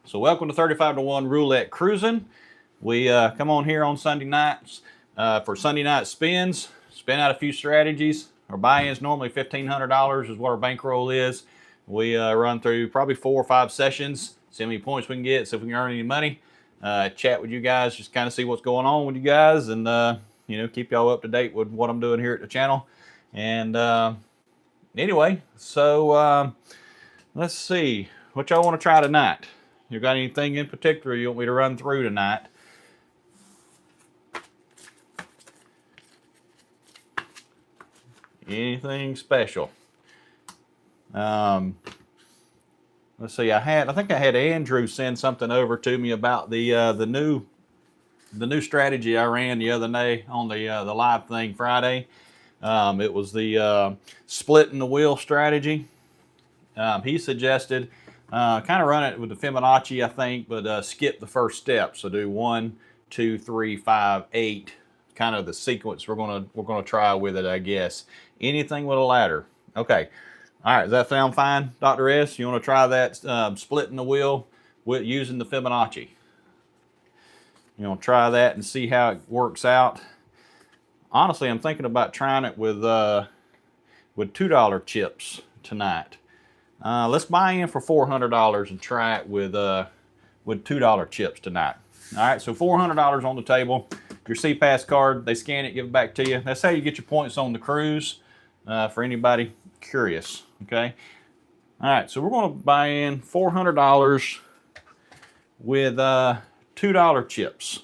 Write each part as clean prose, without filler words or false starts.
So welcome to 35 to 1 Roulette Cruisin. We come on here on Sunday nights for Sunday night spins, spin out a few strategies. Our buy-in is normally $1,500 is what our bankroll is. We run through probably 4 or 5 sessions, see how many points we can get, see if we can earn any money, chat with you guys, just kind of see what's going on with you guys, and you know, keep y'all up to date with what I'm doing here at the channel. And anyway, so let's see what y'all want to try tonight. You got anything in particular you want me to run through tonight? Anything special? Let's see. I think I had Andrew send something over to me about the new strategy I ran the other day on the live thing Friday. It was the splitting the wheel strategy. He suggested kind of run it with the Fibonacci, I think, but skip the first step. So do 1, 2, 3, 5, 8. Kind of the sequence we're gonna try with it, I guess. Anything with a ladder. Okay. All right. Does that sound fine, Dr. S? You want to try that splitting the wheel with using the Fibonacci? You want to try that and see how it works out? Honestly, I'm thinking about trying it with $2 chips tonight. Let's buy in for $400 and try it with $2 chips tonight. All right, so $400 on the table. Your CPass card, they scan it, give it back to you. That's how you get your points on the cruise, for anybody curious, okay? All right, so we're gonna buy in $400 with $2 chips.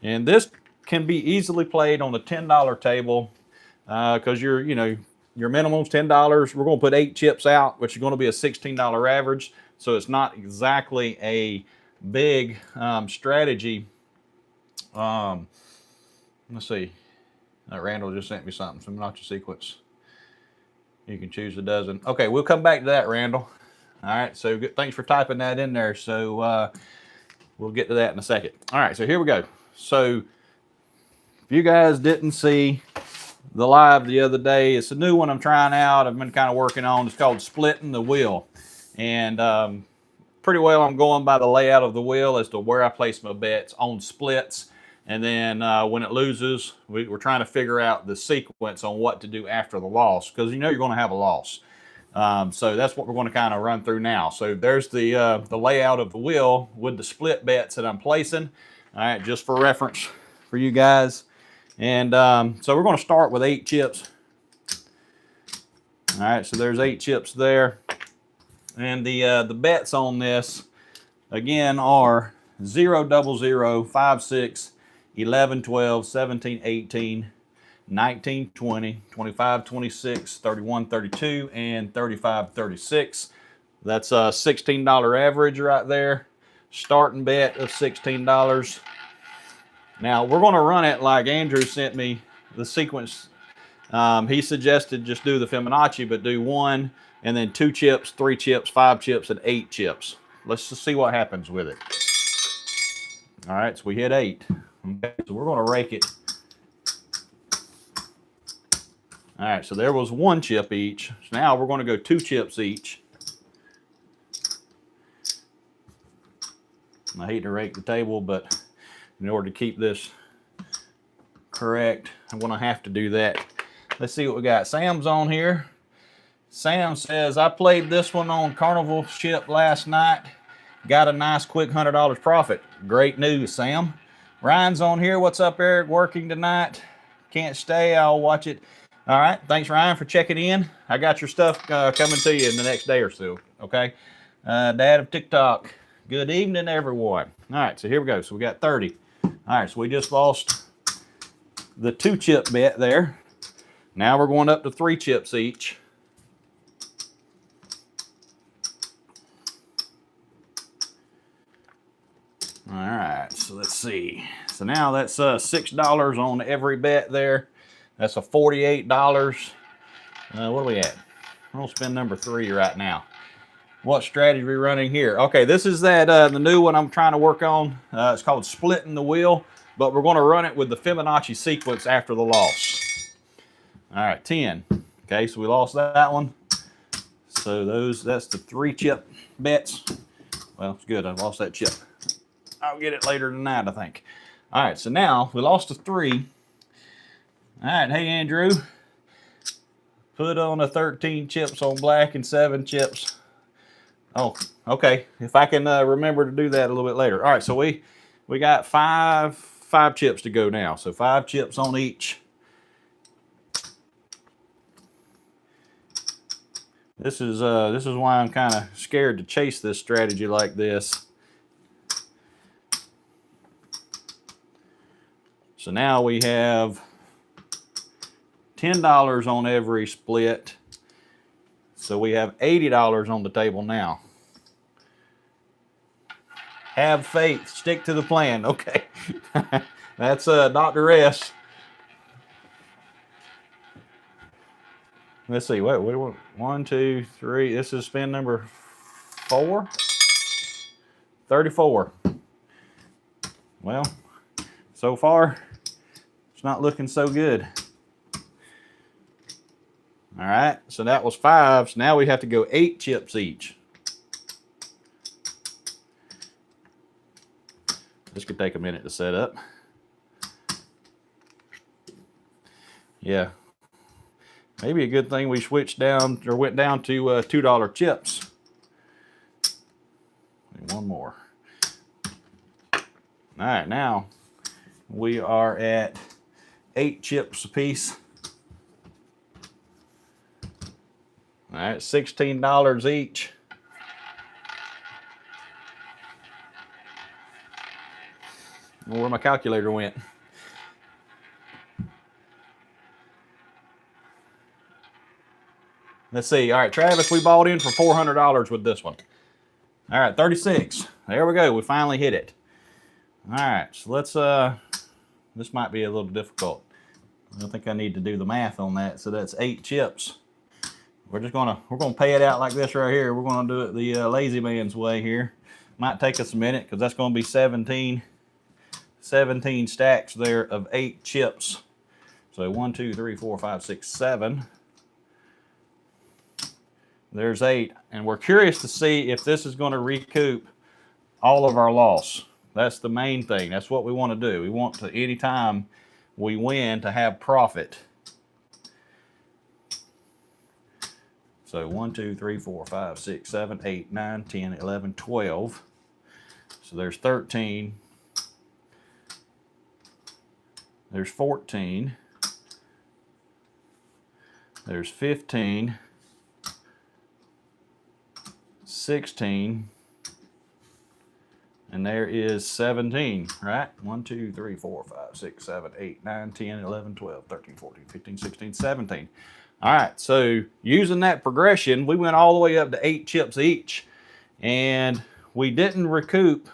And this can be easily played on the $10 table because your minimum's $10. We're going to put 8 chips out, which is going to be a $16 average. So it's not exactly a big strategy. Let's see. Randall just sent me something. Fibonacci sequence. You can choose a dozen. Okay, we'll come back to that, Randall. All right, so good. Thanks for typing that in there. So we'll get to that in a second. All right, so here we go. So if you guys didn't see the live the other day, it's a new one I'm trying out. I've been kind of working on. It's called Splitting the Wheel. And pretty well I'm going by the layout of the wheel as to where I place my bets on splits. And then when it loses, we're trying to figure out the sequence on what to do after the loss, because you know you're going to have a loss. So that's what we're going to kind of run through now. So there's the layout of the wheel with the split bets that I'm placing. All right, just for reference for you guys. And so we're going to start with 8 chips. All right, so there's 8 chips there. And the bets on this, again, are 0, 0, 0, 5, 6, 11, 12, 17, 18, 19, 20, 25, 26, 31, 32, and 35, 36. That's a $16 average right there. Starting bet of $16. Now we're going to run it like Andrew sent me the sequence. He suggested just do the Fibonacci, but do 1 and then 2 chips, 3 chips, 5 chips, and 8 chips. Let's just see what happens with it. All right, so we hit 8. Okay, so we're going to rake it. All right, so there was 1 chip each. So now we're going to go 2 chips each. I hate to rake the table, but in order to keep this correct, I'm going to have to do that. Let's see what we got. Sam's on here. Sam says, I played this one on Carnival Ship last night. Got a nice quick $100 profit. Great news, Sam. Ryan's on here. What's up, Eric? Working tonight. Can't stay. I'll watch it. All right. Thanks, Ryan, for checking in. I got your stuff coming to you in the next day or so. Okay. Dad of TikTok. Good evening, everyone. All right. So here we go. So we got 30. All right. So we just lost the 2 chip bet there. Now we're going up to 3 chips each. All right, so let's see. So now that's $6 on every bet there. That's a $48. What are we at? We're gonna spin number 3 right now. What strategy are we running here? Okay, this is that the new one I'm trying to work on. It's called Splitting the Wheel, but we're going to run it with the Fibonacci sequence after the loss. All right, 10. Okay, so we lost that one. So that's the 3 chip bets. Well, it's good. I lost that chip. I'll get it later tonight, I think. All right, so now we lost a 3. All right, hey, Andrew. Put on a 13 chips on black and 7 chips. Oh, okay. If I can remember to do that a little bit later. All right, so we got five chips to go now. So 5 chips on each. This is why I'm kind of scared to chase this strategy like this. So now we have $10 on every split. So we have $80 on the table now. Have faith. Stick to the plan. Okay. That's Dr. S. Let's see. What 1, 2, 3. This is spin number 4. 34. Well, so far, it's not looking so good. All right, so that was 5. So now we have to go 8 chips each. This could take a minute to set up. Yeah. Maybe a good thing we switched down or went down to $2 chips. One more. All right, now we are at 8 chips a piece. All right, $16 each. Where my calculator went. Let's see. All right, Travis, we bought in for $400 with this one. All right, 36. There we go. We finally hit it. All right, so let's, this might be a little difficult. I don't think I need to do the math on that. So that's 8 chips. We're gonna pay it out like this right here. We're gonna do it the lazy man's way here. Might take us a minute because that's gonna be 17 stacks there of 8 chips. So 1, 2, 3, 4, 5, 6, 7. There's 8, and we're curious to see if this is going to recoup all of our loss. That's the main thing. That's what we want to do. We want to, anytime we win, to have profit. So 1, 2, 3, 4, 5, 6, 7, 8, 9, 10, 11, 12. So there's 13. There's 14. There's 15. 16. And there is 17, right? 1, 2, 3, 4, 5, 6, 7, 8, 9, 10, 11, 12, 13, 14, 15, 16, 17. All right, so using that progression, we went all the way up to 8 chips each, and we didn't recoup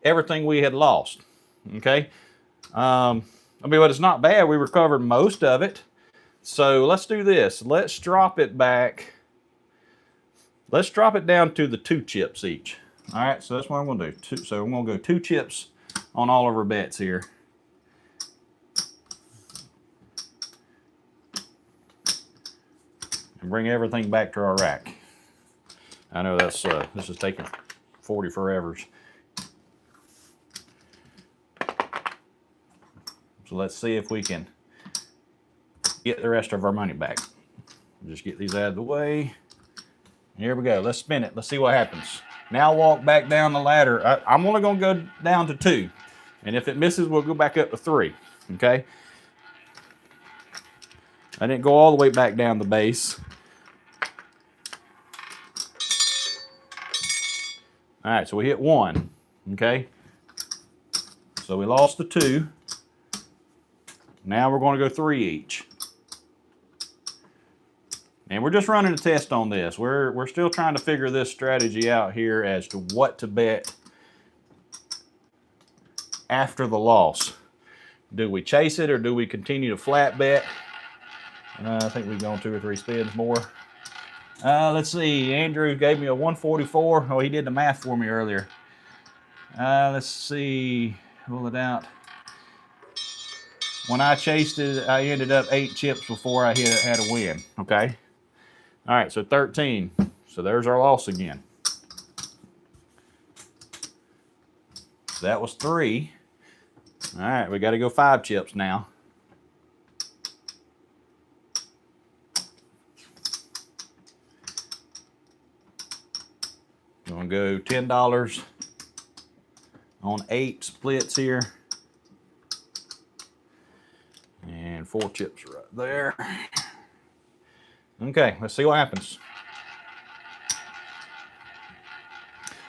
everything we had lost, okay? I mean, but it's not bad. We recovered most of it. So let's do this. Let's drop it back. Let's drop it down to the 2 chips each. All right, so that's what I'm gonna do. So I'm gonna go 2 chips on all of our bets here. And bring everything back to our rack. I know that's this is taking 40 forevers. So let's see if we can get the rest of our money back. Just get these out of the way. Here we go. Let's spin it. Let's see what happens. Now walk back down the ladder. I'm only going to go down to 2. And if it misses, we'll go back up to 3. Okay? I didn't go all the way back down the base. All right, so we hit 1. Okay? So we lost the 2. Now we're going to go 3 each. And we're just running a test on this. We're still trying to figure this strategy out here as to what to bet after the loss. Do we chase it or do we continue to flat bet? I think we've gone 2 or 3 spins more. Let's see. Andrew gave me a 144. Oh, he did the math for me earlier. Let's see. Roll it out. When I chased it, I ended up 8 chips before I had a win. Okay. All right, so 13. So there's our loss again. So that was 3. All right, we got to go 5 chips now. We're going to go $10 on 8 splits here. And 4 chips right there. Okay, let's see what happens.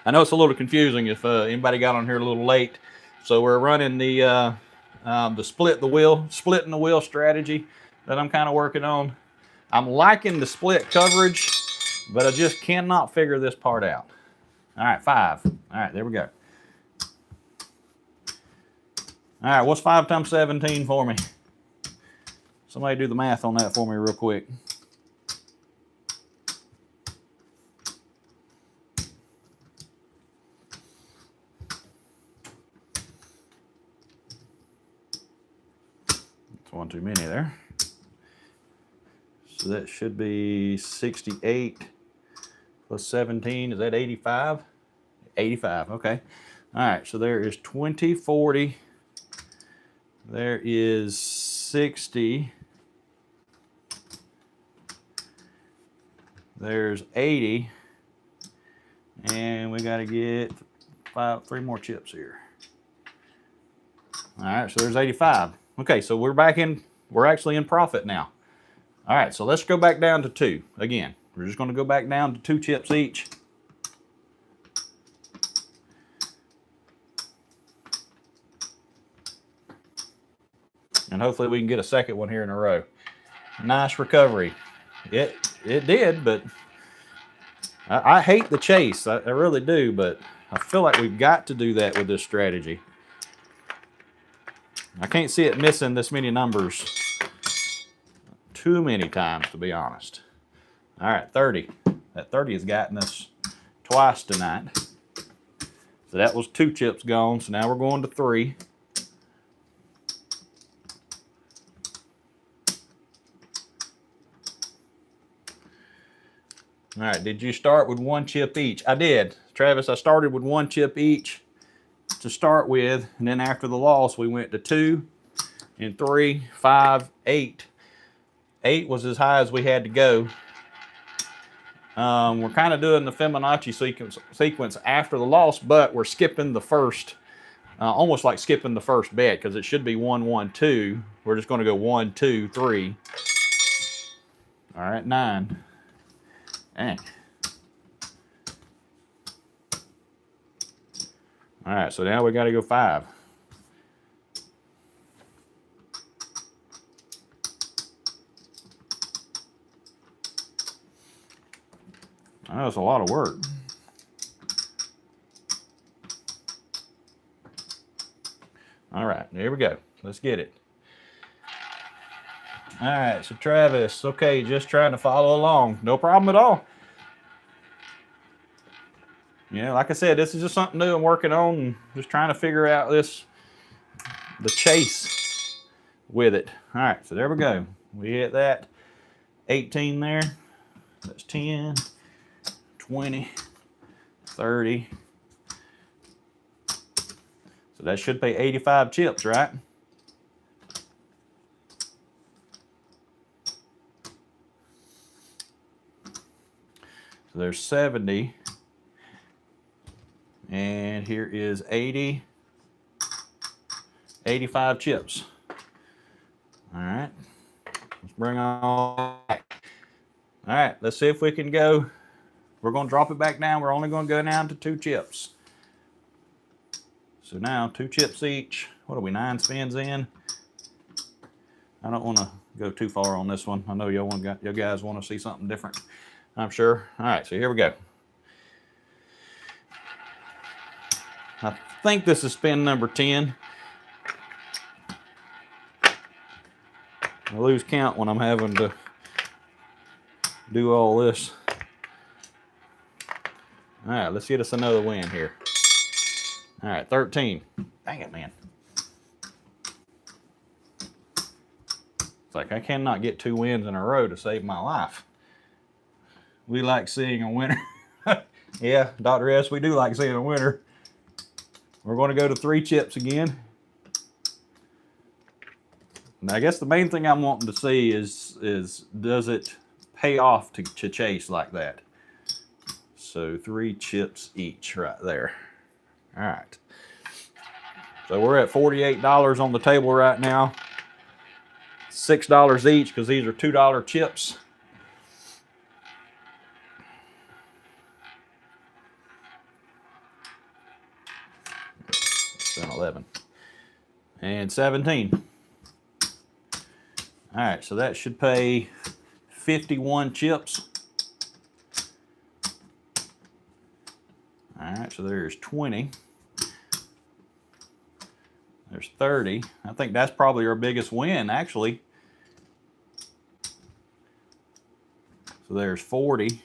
I know it's a little confusing if anybody got on here a little late. So we're running the splitting the wheel strategy that I'm kind of working on. I'm liking the split coverage, but I just cannot figure this part out. All right, 5. All right, there we go. All right, what's 5 times 17 for me? Somebody do the math on that for me real quick. That's one too many there. So that should be 68 plus 17. Is that 85? 85, okay. All right, so there is 20, 40. There is 60. There's 80. And we got to get 3 more chips here. All right, so there's 85. Okay, so we're actually in profit now. All right, so let's go back down to 2 again. We're just going to go back down to 2 chips each. And hopefully we can get a second one here in a row. Nice recovery. It did, but I hate the chase. I really do, but I feel like we've got to do that with this strategy. I can't see it missing this many numbers too many times, to be honest. All right, 30. That 30 has gotten us twice tonight. So that was 2 chips gone, so now we're going to 3. All right, did you start with 1 chip each? I did. Travis, I started with 1 chip each to start with, and then after the loss, we went to 2 and 3, 5, 8. 8 was as high as we had to go. We're kind of doing the Fibonacci sequence after the loss, but we're skipping the first, almost like skipping the first bet, because it should be 1, 1, 2. We're just going to go 1, 2, 3. All right, 9. Dang. All right, so now we got to go 5. I know it's a lot of work. All right, there we go. Let's get it. All right, so Travis, okay, just trying to follow along. No problem at all. Yeah, like I said, this is just something new I'm working on, and just trying to figure out the chase with it. All right, so there we go. We hit that 18 there. That's 10, 20, 30. So that should pay 85 chips, right? So there's 70. And here is 80. 85 chips. All right. Let's bring on back. All right, let's see if we can go. We're going to drop it back down. We're only going to go down to 2 chips. So now 2 chips each. What are we, 9 spins in? I don't want to go too far on this one. I know y'all guys want to see something different, I'm sure. All right, so here we go. I think this is spin number 10. I lose count when I'm having to do all this. All right, let's get us another win here. All right, 13. Dang it, man. It's like I cannot get 2 wins in a row to save my life. We like seeing a winner. Yeah, Dr. S, we do like seeing a winner. We're going to go to 3 chips again. Now, I guess the main thing I'm wanting to see is does it pay off to chase like that? So 3 chips each right there. All right. So we're at $48 on the table right now. $6 each because these are $2 chips. 11 and 17. All right, so that should pay 51 chips. All right, so there's 20. There's 30. I think that's probably our biggest win, actually. So there's 40.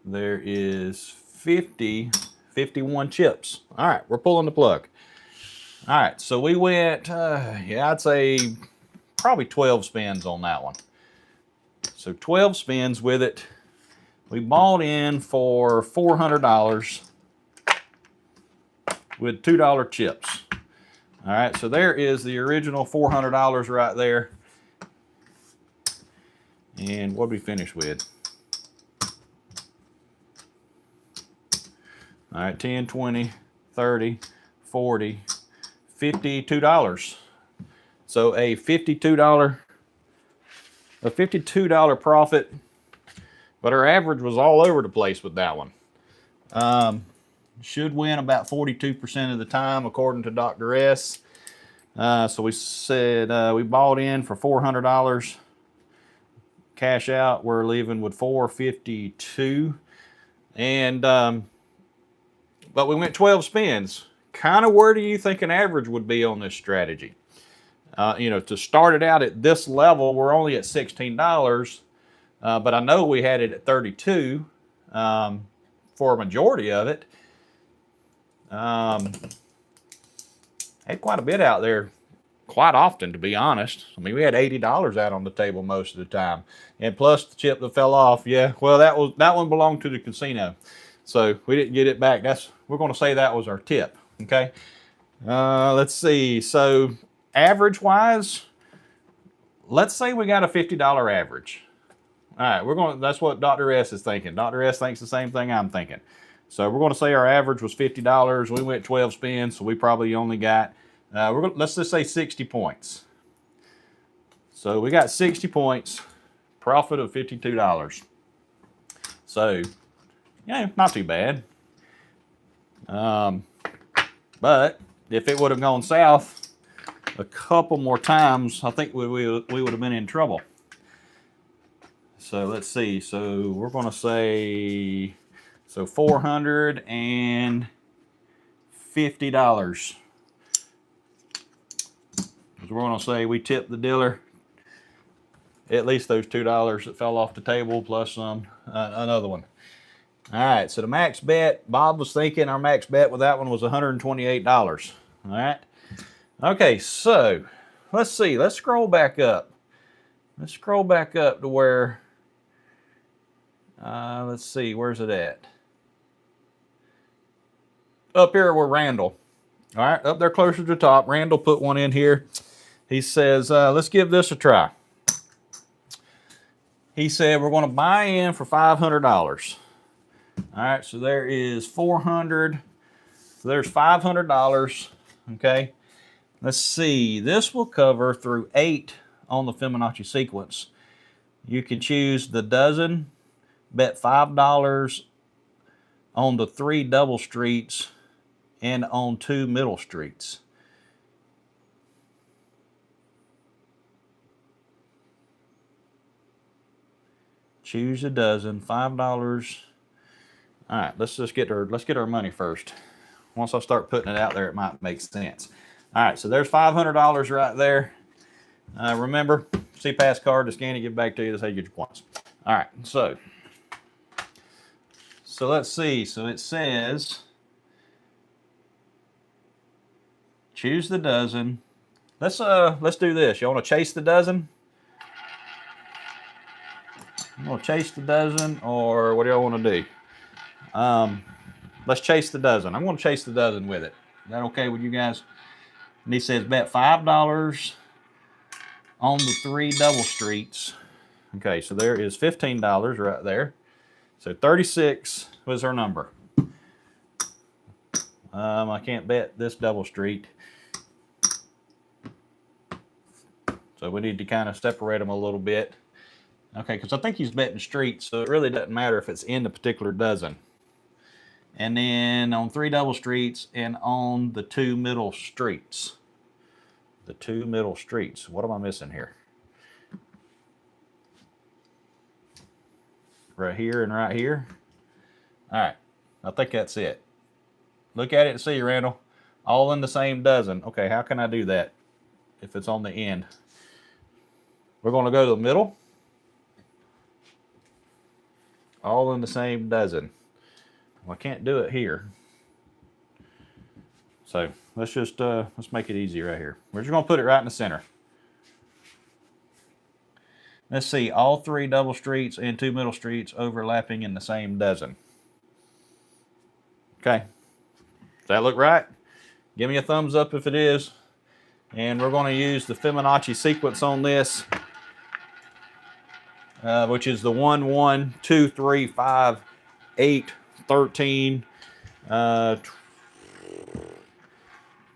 There is 50, 51 chips. All right, we're pulling the plug. All right, so we went, yeah, I'd say probably 12 spins on that one. So 12 spins with it. We bought in for $400 with $2 chips. All right, so there is the original $400 right there. And what did we finish with? All right, 10, 20, 30, 40, $52. So a $52 profit, but our average was all over the place with that one. Should win about 42% of the time, according to Dr. S. So we said we bought in for $400. Cash out, we're leaving with $452. And but we went 12 spins. Kind of where do you think an average would be on this strategy? You know, to start it out at this level, we're only at $16, but I know we had it at $32 for a majority of it. Had quite a bit out there quite often, to be honest. I mean, we had $80 out on the table most of the time. And plus the chip that fell off, yeah, well, that one belonged to the casino. So we didn't get it back. We're going to say that was our tip, okay? Let's see. So average-wise, let's say we got a $50 average. All right, that's what Dr. S is thinking. Dr. S thinks the same thing I'm thinking. So we're going to say our average was $50. We went 12 spins, so we probably only got, let's just say 60 points. So we got 60 points, profit of $52. So, yeah, not too bad. But if it would have gone south a couple more times, I think we would have been in trouble. So let's see. So we're going to say, so $450. We're going to say we tipped the dealer at least those $2 that fell off the table plus another one. All right, so the max bet, Bob was thinking our max bet with that one was $128. All right. Okay, so let's see. Let's scroll back up. Let's scroll back up to where, let's see, where's it at? Up here where Randall. All right, up there closer to the top. Randall put one in here. He says, let's give this a try. He said we're going to buy in for $500. All right, so there is 400. So there's $500. Okay, let's see. This will cover through 8 on the Fibonacci sequence. You can choose the dozen, bet $5 on the 3 double streets and on 2 middle streets. Choose a dozen, $5. All right, let's get our money first. Once I start putting it out there, it might make sense. All right, so there's $500 right there. Remember, CPAS card to scan and give back to you. That's how you get your points. All right, so let's see. So it says choose the dozen. Let's do this. You want to chase the dozen? We'll chase the dozen, or what do y'all want to do? Let's chase the dozen. I'm going to chase the dozen with it. Is that okay with you guys? And he says bet $5 on the 3 double streets. Okay, so there is $15 right there. So 36 was our number. I can't bet this double street. So we need to kind of separate them a little bit. Okay, because I think he's betting streets, so it really doesn't matter if it's in the particular dozen. And then on 3 double streets and on the 2 middle streets. The 2 middle streets. What am I missing here? Right here and right here. All right, I think that's it. Look at it and see, Randall. All in the same dozen. Okay, how can I do that if it's on the end? We're going to go to the middle. All in the same dozen. Well, I can't do it here. So let's just let's make it easy right here. We're just going to put it right in the center. Let's see, all 3 double streets and 2 middle streets overlapping in the same dozen. Okay. Does that look right? Give me a thumbs up if it is. And we're going to use the Fibonacci sequence on this, which is the 1, 1, 2, 3, 5, 8, 13,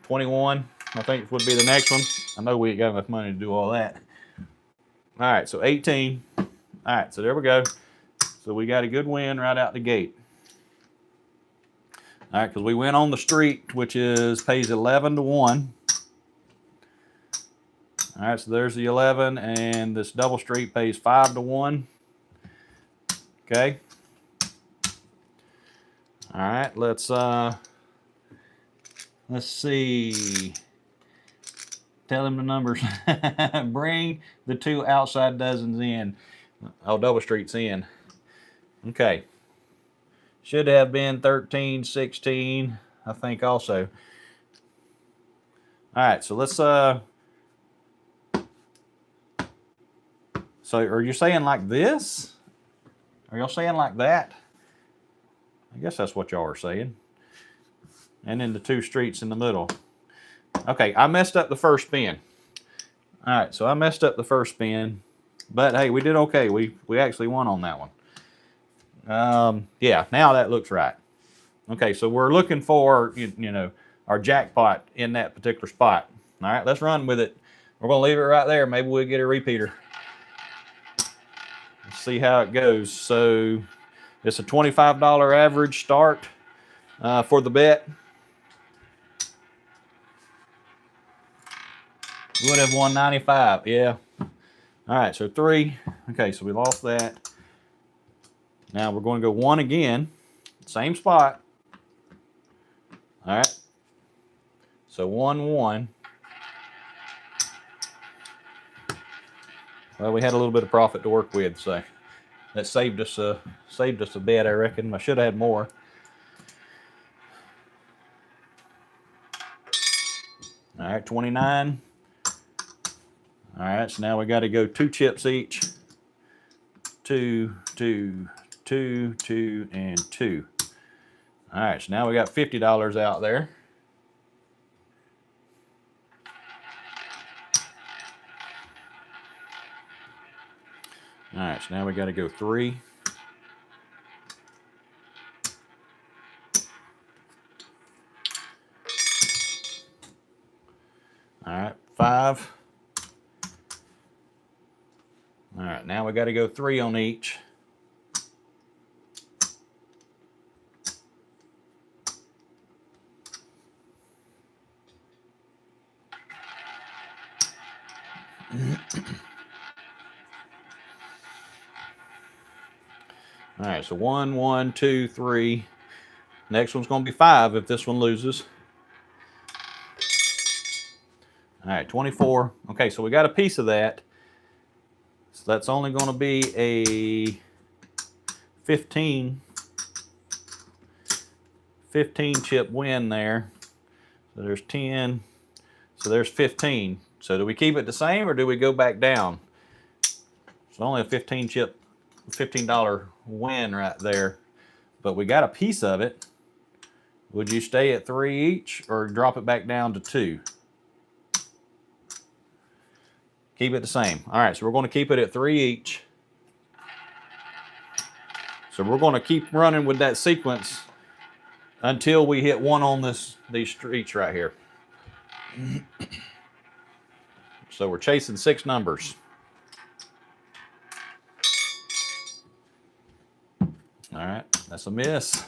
21, I think would be the next one. I know we ain't got enough money to do all that. All right, so 18. All right, so there we go. So we got a good win right out the gate. All right, because we went on the street, which pays 11 to 1. All right, so there's the 11, and this double street pays 5 to 1. Okay. All right, let's see. Tell him the numbers. Bring the 2 outside dozens in. Oh, double streets in. Okay. Should have been 13, 16, I think also. All right, so let's so are you saying like this? Are y'all saying like that? I guess that's what y'all are saying. And then the 2 streets in the middle. Okay, I messed up the first spin. All right, so I messed up the first spin, but hey, we did okay. We actually won on that one. Yeah, now that looks right. Okay, so we're looking for you know our jackpot in that particular spot. All right, let's run with it. We're gonna leave it right there. Maybe we'll get a repeater. Let's see how it goes. So it's a $25 average start for the bet. Would have won 95, yeah. All right, so 3. Okay, so we lost that. Now we're going to go 1 again, same spot. All right. So 1, 1. Well, we had a little bit of profit to work with, so that saved us a bet, I reckon. I should have had more. All right, 29. All right, so now we got to go 2 chips each. 2, 2, 2, 2, and 2. All right, so now we got $50 out there. All right, so now we got to go 3. All right, 5. All right, now we got to go 3 on each. All right, so 1, 1, 2, 3. Next one's going to be 5 if this one loses. All right, 24. Okay, so we got a piece of that. So that's only going to be a 15 chip win there. So there's 10. So there's 15. So do we keep it the same or do we go back down? It's only a 15 chip $15 win right there. But we got a piece of it. Would you stay at 3 each or drop it back down to 2? Keep it the same. All right, so we're going to keep it at 3 each. So we're going to keep running with that sequence until we hit 1 on these streets right here. So we're chasing 6 numbers. All right, that's a miss.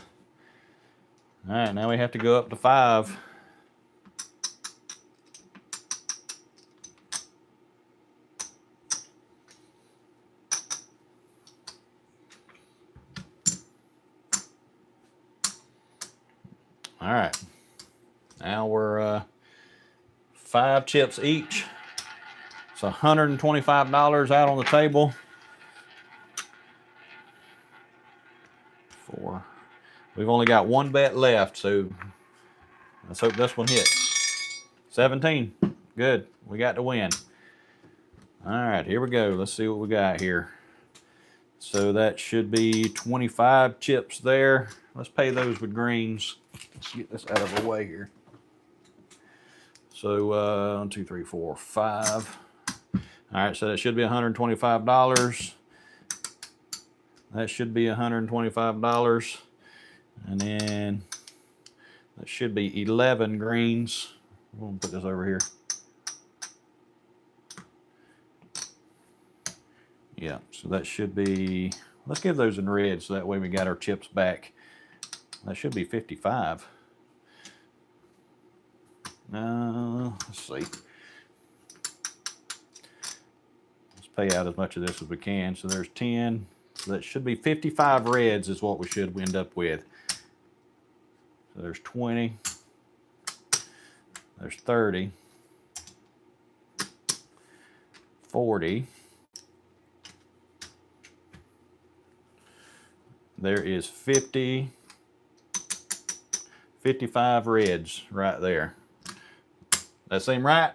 All right, now we have to go up to 5. All right, now we're 5 chips each. It's $125 out on the table. 4. We've only got 1 bet left, so let's hope this one hits. 17. Good. We got to win. All right, here we go. Let's see what we got here. So that should be 25 chips there. Let's pay those with greens. Let's get this out of the way here. So 1, 2, 3, 4, 5. All right, so that should be $125. That should be $125. And then that should be 11 greens. I'm going to put this over here. Yeah, so that should be, let's give those in red so that way we got our chips back. That should be 55. Let's see. Let's pay out as much of this as we can. So there's 10. So that should be 55 reds is what we should end up with. So there's 20. There's 30. 40. There is 50. 55 reds right there. That seem right?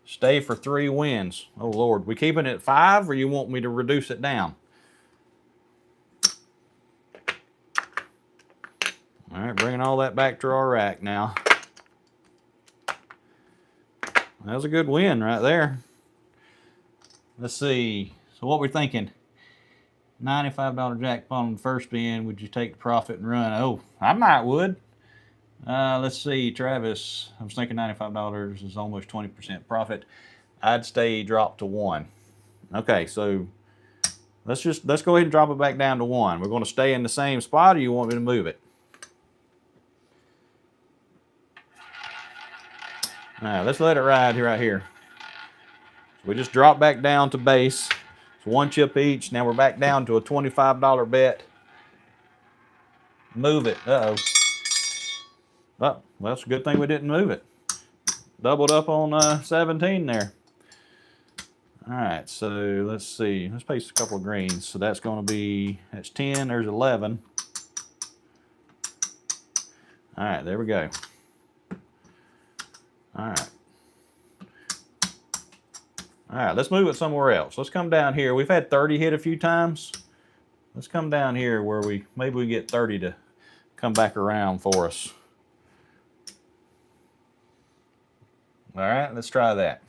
Stay for 3 wins. Oh Lord, we keeping it at 5 or you want me to reduce it down? All right, bringing all that back to our rack now. That was a good win right there. Let's see. So what we're thinking? $95 jackpot on the first spin. Would you take the profit and run? Oh, I might would. Let's see, Travis. I was thinking $95 is almost 20% profit. I'd stay drop to 1. Okay, so let's go ahead and drop it back down to 1. We're going to stay in the same spot, or you want me to move it? All right, let's let it ride right here. So we just drop back down to base. It's 1 chip each. Now we're back down to a $25 bet. Move it. Uh-oh. Oh, well, it's a good thing we didn't move it. Doubled up on 17 there. All right, so let's see. Let's paste a couple of greens. So that's going to be, that's 10, there's 11. All right, there we go. All right. All right, let's move it somewhere else. Let's come down here. We've had 30 hit a few times. Let's come down here where maybe we get 30 to come back around for us. All right, let's try that.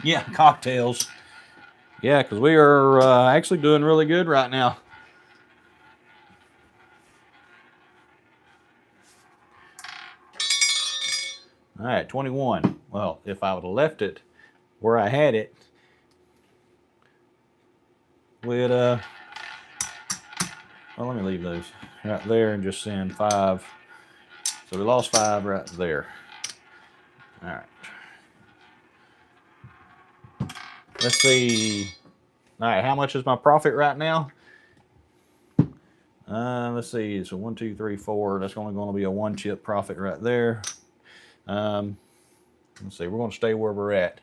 Yeah, cocktails. Yeah, because we are actually doing really good right now. All right, 21. Well, if I would have left it where I had it, we'd, well, let me leave those right there and just send 5. So we lost 5 right there. All right. Let's see. All right, how much is my profit right now? Let's see. So 1, 2, 3, 4. That's only going to be a 1 chip profit right there. Let's see. We're going to stay where we're at.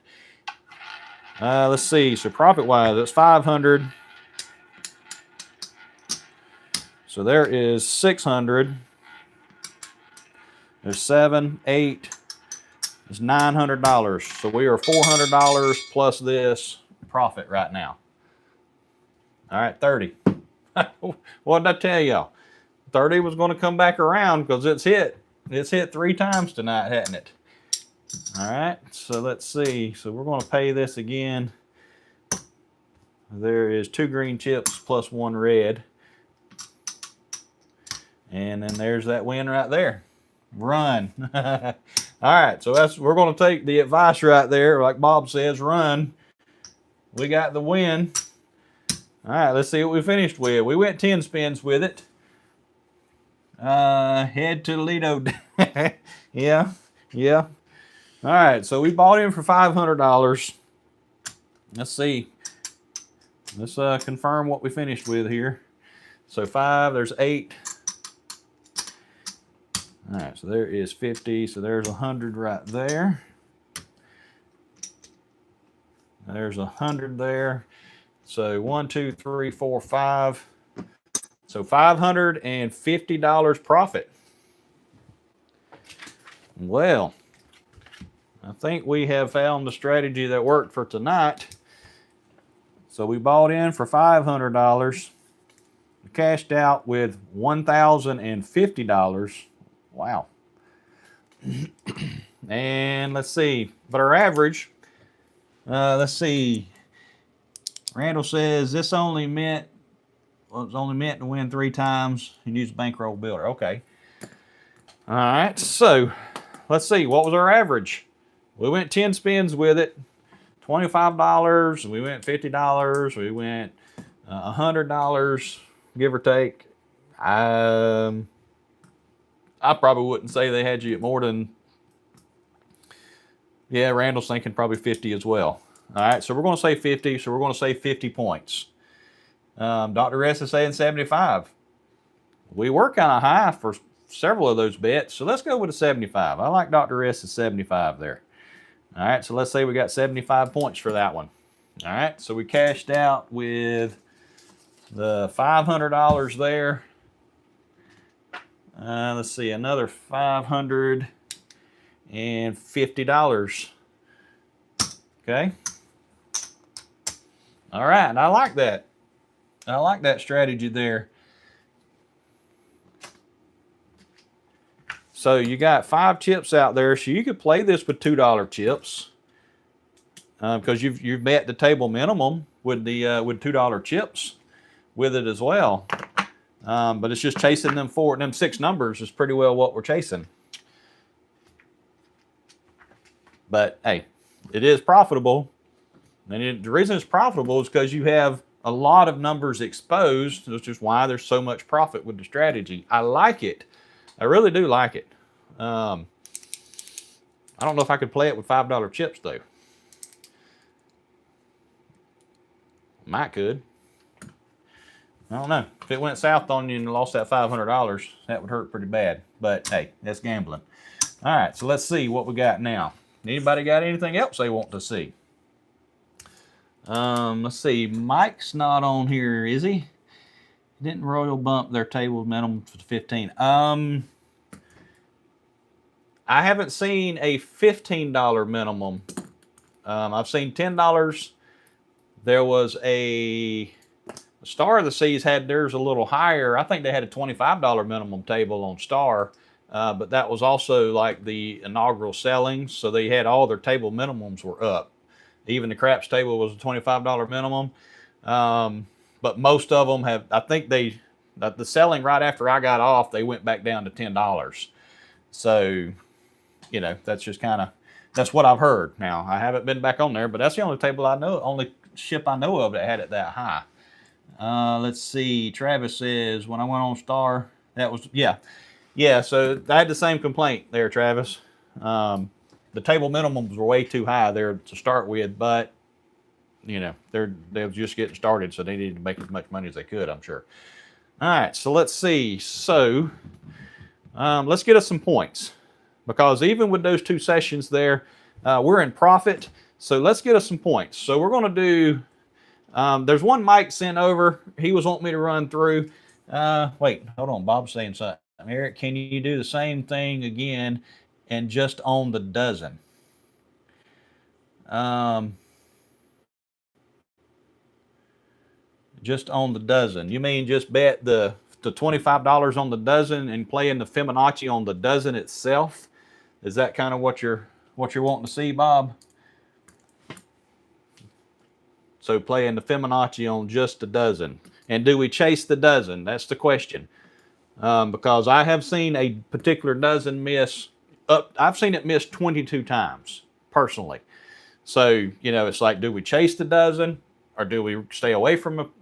Let's see. So profit-wise, that's 500. So there is 600. There's 7, 8. It's $900. So we are $400 plus this profit right now. All right, 30. What did I tell y'all? 30 was going to come back around because it's hit. It's hit 3 times tonight, hasn't it? All right, so let's see. So we're going to pay this again. There is 2 green chips plus 1 red. And then there's that win right there. Run. All right, so we're going to take the advice right there. Like Bob says, run. We got the win. All right, let's see what we finished with. We went 10 spins with it. Head to Toledo. Yeah. All right, so we bought in for $500. Let's see. Let's confirm what we finished with here. So 5, there's 8. All right, so there is 50. So there's 100 right there. There's 100 there. So 1, 2, 3, 4, 5. So $550 profit. Well, I think we have found the strategy that worked for tonight. So we bought in for $500, cashed out with $1,050. Wow. And let's see, but our average, let's see. Randall says this only meant, well, it was only meant to win 3 times and use bankroll builder. Okay. All right, so let's see, what was our average? We went 10 spins with it, $25. We went $50. We went $100, give or take. I probably wouldn't say they had you at more than, yeah, Randall's thinking probably 50 as well. All right, so we're going to say 50, so we're going to say 50 points. Dr. S is saying 75. We were kind of high for several of those bets, so let's go with a 75. I like Dr. S's 75 there. All right, so let's say we got 75 points for that one. All right, so we cashed out with the $500 there. Let's see, another $550. Okay. All right, and I like that. I like that strategy there. So you got 5 chips out there, so you could play this with $2 chips because you've bet the table minimum with the with $2 chips with it as well. But it's just chasing them 6 numbers is pretty well what we're chasing. But hey, it is profitable. And the reason it's profitable is because you have a lot of numbers exposed, which is why there's so much profit with the strategy. I like it. I really do like it. I don't know if I could play it with $5 chips though. Might could. I don't know. If it went south on you and lost that $500, that would hurt pretty bad. But hey, that's gambling. All right, so let's see what we got now. Anybody got anything else they want to see? Let's see. Mike's not on here, is he? Didn't Royal bump their table minimum to 15? I haven't seen a $15 minimum. I've seen $10. There was a Star of the Seas had theirs a little higher. I think they had a $25 minimum table on Star, but that was also like the inaugural sellings, so they had all their table minimums were up. Even the craps table was a $25 minimum, but most of them have. I think the selling right after I got off, they went back down to $10. So, you know, that's just kind of, that's what I've heard. Now I haven't been back on there, but that's the only table I know, only ship I know of that had it that high. Let's see. Travis says when I went on Star, that was yeah. So I had the same complaint there, Travis. The table minimums were way too high there to start with, but you know they're just getting started, so they needed to make as much money as they could, I'm sure. All right, so let's see. So let's get us some points because even with those 2 sessions there, we're in profit. So let's get us some points. So we're going to do. There's one Mike sent over. He was wanting me to run through. Wait, hold on. Bob's saying something. Eric, can you do the same thing again and just on the dozen? Just on the dozen. You mean just bet the $25 on the dozen and playing the Fibonacci on the dozen itself? Is that kind of what you're wanting to see, Bob? So playing the Fibonacci on just the dozen. And do we chase the dozen? That's the question. Because I have seen a particular dozen miss up. I've seen it miss 22 times personally. So, you know, it's like, do we chase the dozen or do we stay away from,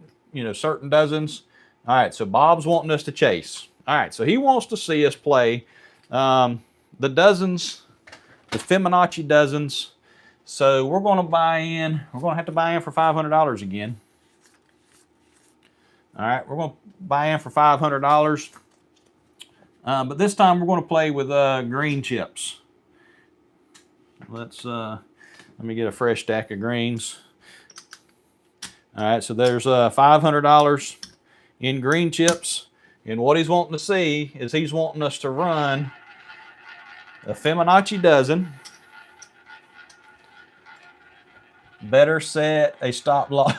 certain dozens? All right, so Bob's wanting us to chase. All right, so he wants to see us play the dozens, the Fibonacci dozens. So we're going to buy in. We're going to have to buy in for $500 again. All right, we're going to buy in for $500. But this time we're going to play with green chips. Let me get a fresh stack of greens. All right, so there's $500 in green chips. And what he's wanting to see is he's wanting us to run a Fibonacci dozen. Better set a stop loss.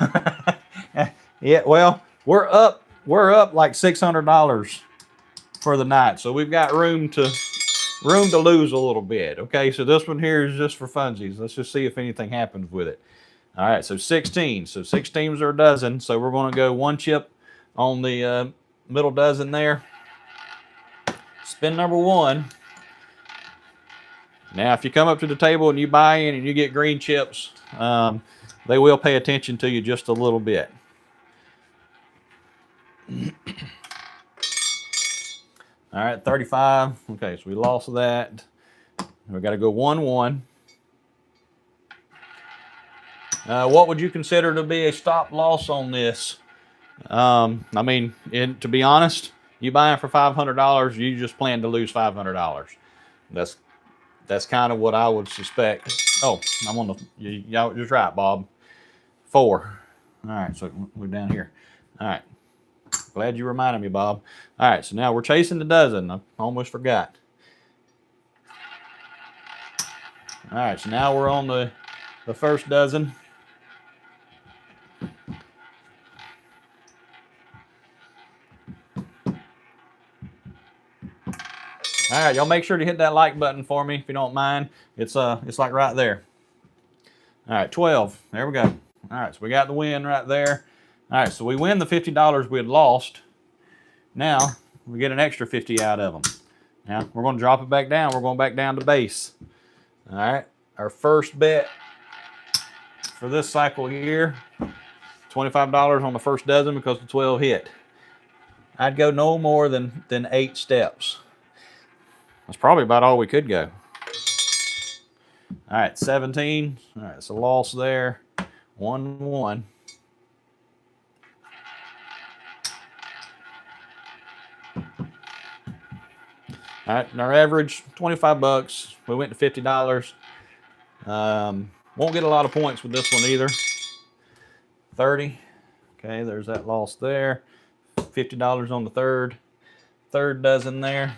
Yeah, well, we're up like $600 for the night. So we've got room to lose a little bit. Okay, so this one here is just for funsies. Let's just see if anything happens with it. All right, so 16. So 6 teams are a dozen. So we're going to go 1 chip on the middle dozen there. Spin number 1. Now, if you come up to the table and you buy in and you get green chips, they will pay attention to you just a little bit. All right, 35. Okay, so we lost that. We got to go 1-1. What would you consider to be a stop loss on this? I mean, to be honest, you buying for $500, you just plan to lose $500. That's kind of what I would suspect. Oh, I'm on y'all just right, Bob. 4. All right, so we're down here. All right. Glad you reminded me, Bob. All right, so now we're chasing the dozen. I almost forgot. All right, so now we're on the first dozen. All right, y'all make sure to hit that like button for me if you don't mind. It's like right there. All right, 12. There we go. All right, so we got the win right there. All right, so we win the $50 we had lost. Now we get an extra 50 out of them. Now we're going to drop it back down. We're going back down to base. All right, our first bet for this cycle here, $25 on the first dozen because the 12 hit. I'd go no more than 8 steps. That's probably about all we could go. All right, 17. All right, it's a loss there. 1-1. All right, and our average, 25 bucks. We went to $50. Won't get a lot of points with this one either. 30. Okay, there's that loss there. $50 on the third dozen there.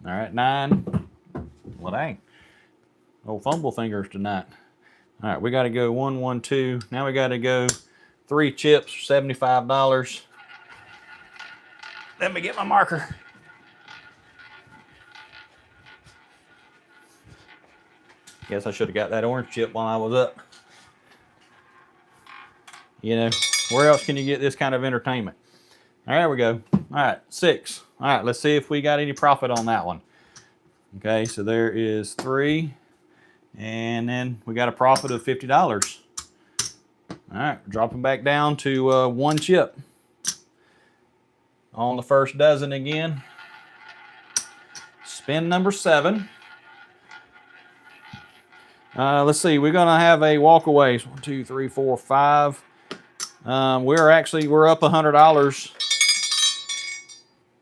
All right, 9. Well, dang. Old fumble fingers tonight. All right, we got to go 1, 1, 2. Now we got to go 3 chips, $75. Let me get my marker. Guess I should have got that orange chip while I was up. You know, where else can you get this kind of entertainment? All right, there we go. All right, 6. All right, let's see if we got any profit on that one. Okay, so there is 3. And then we got a profit of $50. All right, dropping back down to 1 chip on the first dozen again. Spin number 7. Let's see, we're gonna have a walkaway. 1, 2, 3, 4, 5. We're up $100.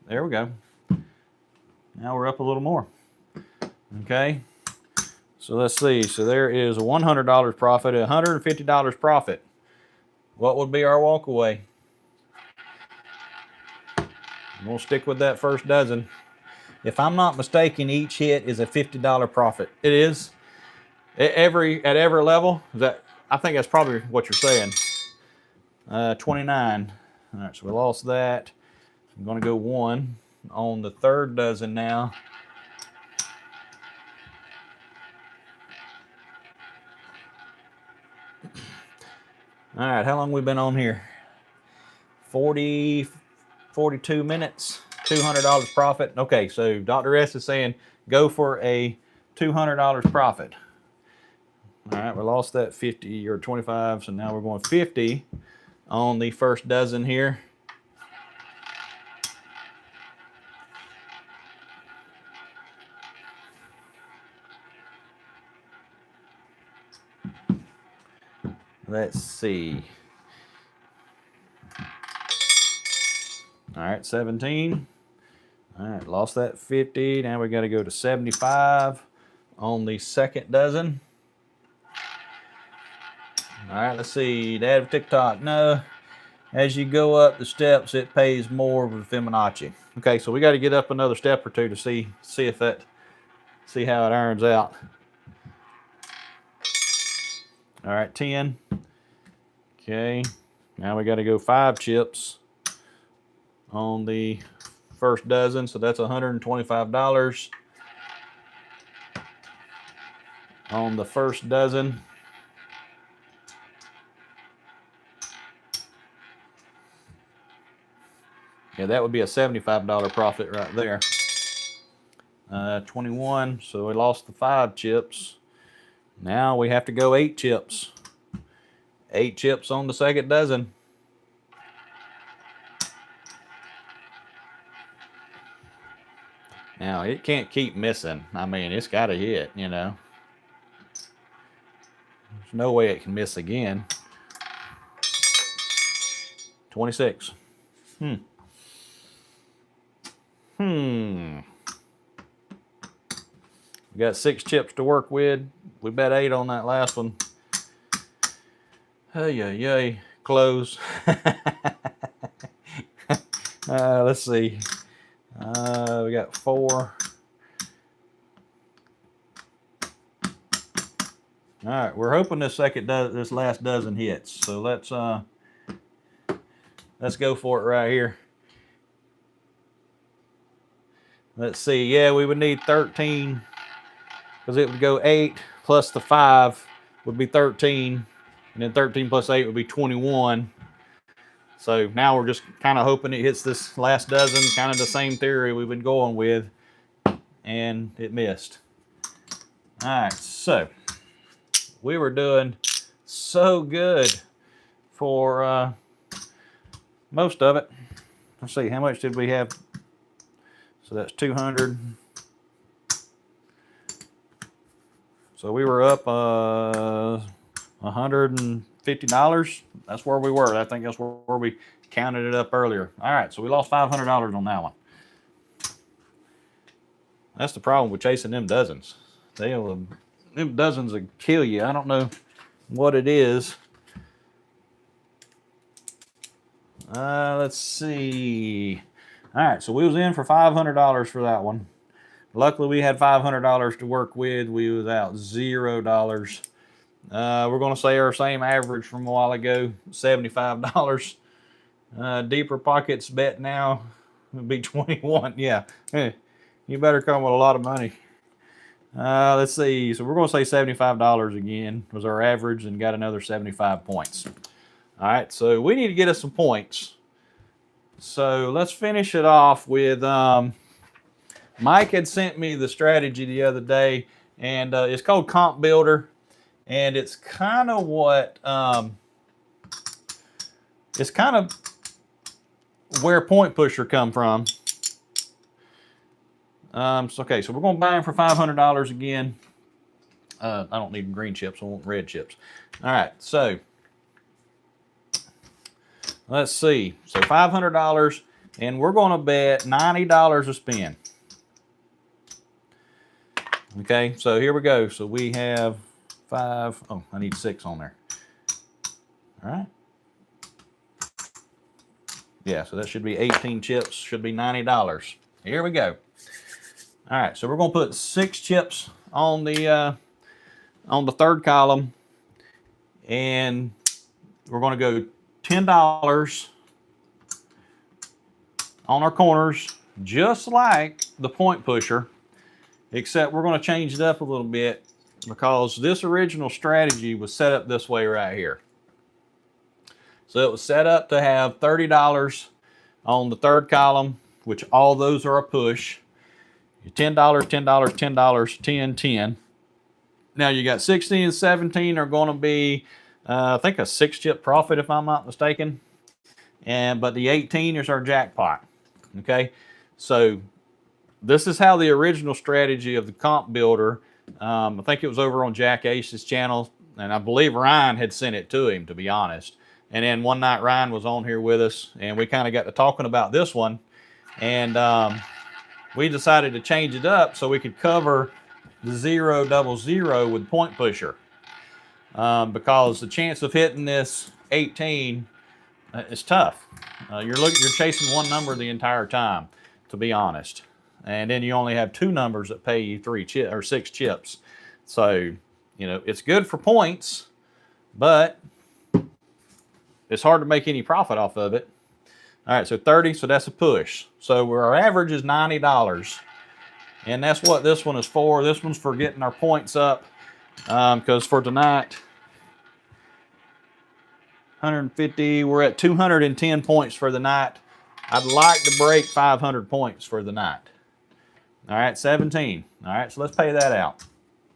There we go. Now we're up a little more. Okay. So let's see. So there is a $100 profit, $150 profit. What would be our walkaway? We'll stick with that first dozen. If I'm not mistaken, each hit is a $50 profit. It is at every level. Is that? I think that's probably what you're saying. 29. All right, so we lost that. I'm going to go 1 on the third dozen now. All right, how long we been on here? 42 minutes, $200 profit. Okay, so Dr. S is saying go for a $200 profit. All right, we lost that 50 or 25, so now we're going 50 on the first dozen here. Let's see. All right, 17. All right, lost that 50. Now we got to go to 75 on the second dozen. All right, let's see. Dad of TikTok. No, as you go up the steps, it pays more with Fibonacci. Okay, so we got to get up another step or two to see how it earns out. All right, 10. Okay, now we got to go 5 chips on the first dozen, so that's $125 on the first dozen. Yeah, that would be a $75 profit right there. 21, so we lost the 5 chips. Now we have to go 8 chips. 8 chips on the second dozen. Now, it can't keep missing. I mean, it's got to hit, you know. There's no way it can miss again. 26. We got 6 chips to work with. We bet 8 on that last one. Hey, close. Let's see. We got 4. All right, we're hoping this last dozen hits. So let's go for it right here. Let's see. Yeah, we would need 13 because it would go 8 plus the 5 would be 13, and then 13 plus 8 would be 21. So now we're just kind of hoping it hits this last dozen, kind of the same theory we've been going with, and it missed. All right, so we were doing so good for most of it. Let's see, how much did we have? So that's 200. So we were up $150. That's where we were. I think that's where we counted it up earlier. All right, so we lost $500 on that one. That's the problem with chasing them dozens. Them dozens will kill you. I don't know what it is. Let's see. All right, so we was in for $500 for that one. Luckily, we had $500 to work with. We was out $0. We're going to say our same average from a while ago, $75. Deeper pockets bet now would be 21. Yeah, you better come with a lot of money. Let's see. So we're going to say $75 again was our average, and got another 75 points. All right, so we need to get us some points. So let's finish it off with Mike had sent me the strategy the other day, and it's called Comp Builder, and it's kind of what it's kind of where Point Pusher come from. Okay, so we're going to buy them for $500 again. I don't need green chips. I want red chips. All right, so let's see. So $500, and we're going to bet $90 a spin. Okay, so here we go. So we have 5. Oh, I need 6 on there. All right. Yeah, so that should be 18 chips, should be $90. Here we go. All right, so we're gonna put 6 chips on the third column, and we're gonna go $10 on our corners, just like the point pusher, except we're gonna change it up a little bit because this original strategy was set up this way right here. So it was set up to have $30 on the third column, which all those are a push. $10, $10, $10, 10, 10. Now you got 16 and 17 are going to be, I think, a 6-chip profit if I'm not mistaken. But the 18 is our jackpot. Okay, so this is how the original strategy of the comp builder. I think it was over on Jack Ace's channel, and I believe Ryan had sent it to him, to be honest. And then one night Ryan was on here with us, and we kind of got to talking about this one, and we decided to change it up so we could cover the 0 double 0 with point pusher, because the chance of hitting this 18 is tough. You're chasing one number the entire time, to be honest, and then you only have 2 numbers that pay you 6 chips. So it's good for points, but it's hard to make any profit off of it. All right, so 30, so that's a push. So our average is $90, and that's what this one is for. This one's for getting our points up, because for tonight, 150, we're at 210 points for the night. I'd like to break 500 points for the night. All right, 17. All right, so let's pay that out.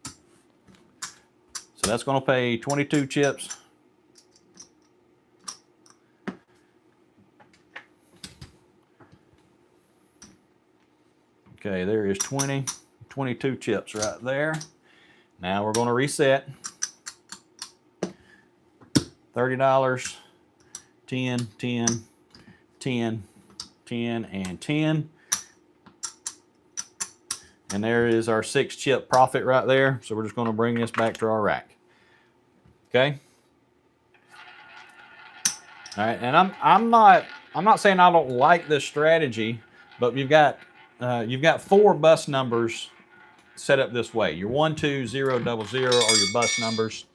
So that's going to pay 22 chips. Okay, there is 22 chips right there. Now we're going to reset. $30, 10, 10, 10, 10, and 10. And there is our 6-chip profit right there. So we're just going to bring this back to our rack. Okay. All right, and I'm not saying I don't like this strategy, but you've got 4 bus numbers set up this way. Your 1, 2, 0, double 0 are your bus numbers.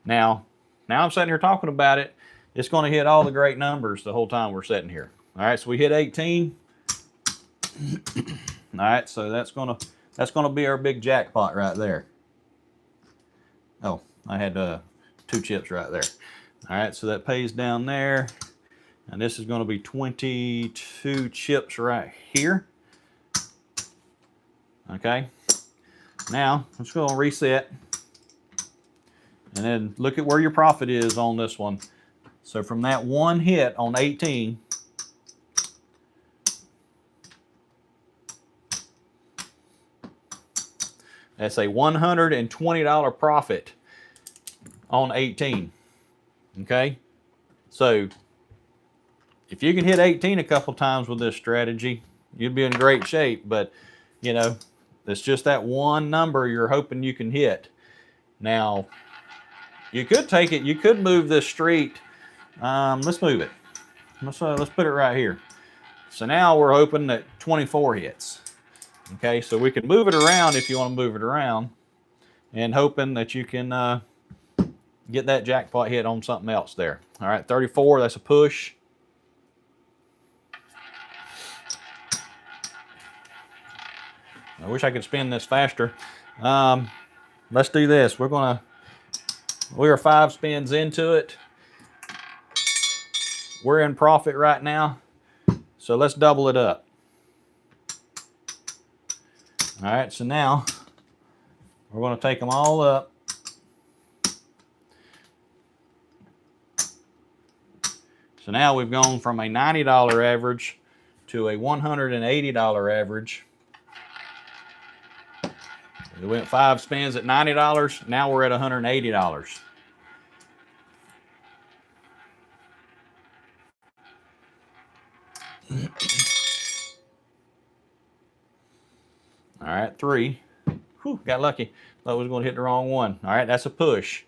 Now I'm sitting here talking about it. It's going to hit all the great numbers the whole time we're sitting here. All right, so we hit 18. All right, so that's gonna be our big jackpot right there. Oh, I had 2 chips right there. All right, so that pays down there, and this is going to be 22 chips right here. Okay, now I'm just going to reset, and then look at where your profit is on this one. So from that one hit on 18, that's a $120 profit on 18. Okay, so if you can hit 18 a couple times with this strategy, you'd be in great shape. But it's just that one number you're hoping you can hit. Now, you could take it. You could move this street. Let's move it. Let's put it right here. So now we're hoping that 24 hits. Okay, so we can move it around if you want to move it around, and hoping that you can get that jackpot hit on something else there. All right, 34, that's a push. I wish I could spin this faster. Let's do this. We are 5 spins into it. We're in profit right now, so let's double it up. All right, so now we're going to take them all up. So now we've gone from a $90 average to a $180 average. We went 5 spins at $90. Now we're at $180. All right, 3. Whew, got lucky. Thought I was going to hit the wrong one. All right, that's a push.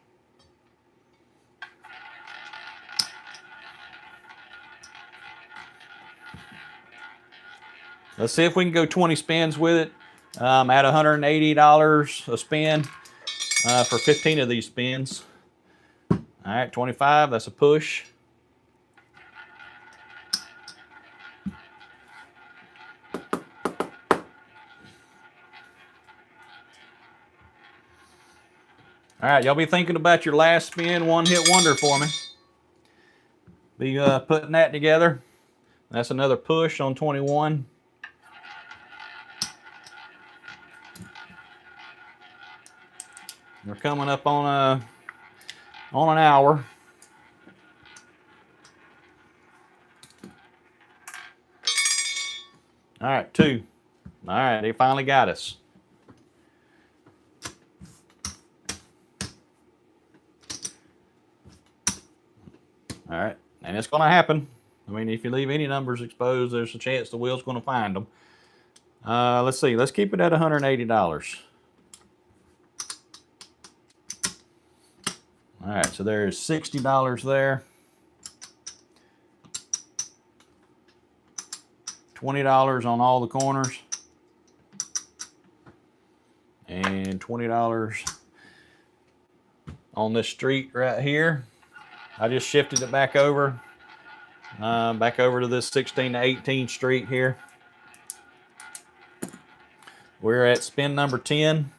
Let's see if we can go 20 spins with it at $180 a spin for 15 of these spins. All right, 25, that's a push. All right, y'all be thinking about your last spin, one hit wonder for me. Be putting that together. That's another push on 21. We're coming up on an hour. All right, 2. All right, they finally got us. All right, and it's going to happen. I mean, if you leave any numbers exposed, there's a chance the wheel's going to find them. Let's see. Let's keep it at $180. All right, so there's $60 there. $20 on all the corners. And $20 on this street right here. I just shifted it back over to this 16 to 18 street here. We're at spin number 10.